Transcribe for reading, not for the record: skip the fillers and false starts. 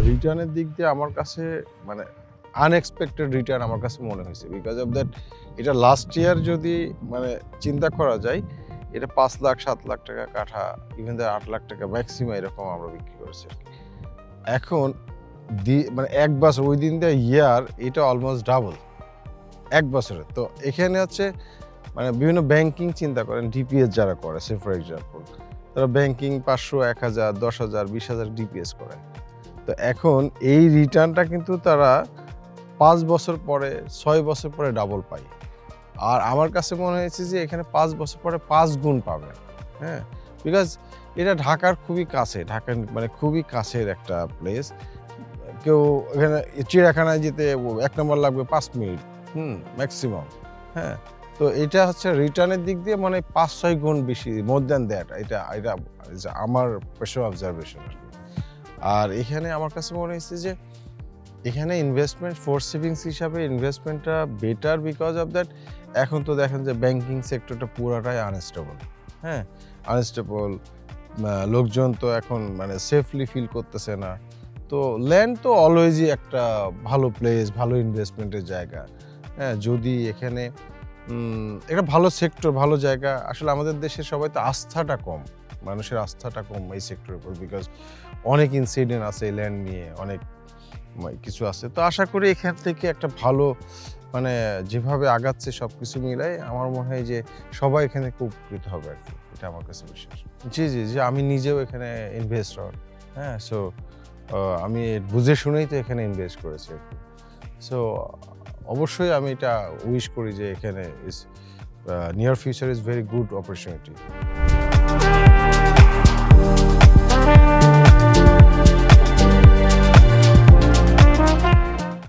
রিটার্নের দিক দিয়ে আমার কাছে মানে আনএক্সপেক্টেড রিটার্ন আমার কাছে মনে হয়েছে, বিকজ অফ দ্যাট এটা লাস্ট ইয়ার যদি মানে চিন্তা করা যায়, এটা 5 লাখ 7 লাখ টাকা কাঠা, ইভেন 8 লাখ টাকা ম্যাক্সিমাম এরকম আমরা বিক্রি করেছি। এখন মানে 1 বছর ওই দিন দিয়ে ইয়ার এটা অলমোস্ট ডাবল 1 বছরে। তো এখানে হচ্ছে মানে বিভিন্ন ব্যাংকিং চিন্তা করেন, ডিপিএস যারা করে, সে ফর এক্সাম্পল তারা ব্যাংকিং 500, 1000, 10,000, 20,000 ডিপিএস করে। তো এখন এই রিটার্নটা কিন্তু তারা 5 বছর পরে 6 বছর পরে ডাবল পায়। আর আমার কাছে মনে হয়েছে যে এখানে 5 বছর পরে 5 গুণ পাবে। হ্যাঁ, বিকজ এটা ঢাকার খুবই কাছে, ঢাকার মানে খুবই কাছের একটা প্লেস। কেউ এখানে চিড়িয়াখানায় যেতে 1 নম্বর লাগবে 5 মিনিট ম্যাক্সিমাম। হ্যাঁ, তো এটা হচ্ছে রিটার্নের দিক দিয়ে মানে 5-6 গুণ বেশি, মোর দ্যান দ্যাট। এটা আমার পার্সোনাল অবজারভেশন আর কি। আর এখানে আমার কাছে মনে হয়েছে যে এখানে ইনভেস্টমেন্ট ফর সেভিংস হিসাবে ইনভেস্টমেন্টটা বেটার, বিকজ অফ দ্যাট এখন তো দেখেন যে ব্যাংকিং সেক্টরটা পুরাটাই আনস্টেবল। হ্যাঁ, আনস্টেবল, লোকজন তো এখন মানে সেফলি ফিল করতেছে না। তো ল্যান্ড তো অলওয়েজই একটা ভালো প্লেস, ভালো ইনভেস্টমেন্টের জায়গা। হ্যাঁ, যদি এখানে একটা ভালো সেক্টর, ভালো জায়গা। আসলে আমাদের দেশের সবাই তো আস্থাটা কম, মানুষের আস্থাটা কম এই সেক্টরের উপর, বিকজ অনেক ইনসিডেন্ট আছে এই ল্যান্ড নিয়ে, অনেক কিছু আছে। তো আশা করি এখান থেকে একটা ভালো মানে যেভাবে আগাচ্ছে সব কিছু মিলাই আমার মনে হয় যে সবাই এখানে খুব উপকৃত হবে আর কি। এটা আমার কাছে বিশ্বাস। জি, জি, জি, আমি নিজেও এখানে ইনভেস্টর। হ্যাঁ, সো আমি বুঝে শুনেই তো এখানে ইনভেস্ট করেছি আর কি। সো অবশ্যই আমি এটা উইশ করি যে এখানে near future is very good opportunity.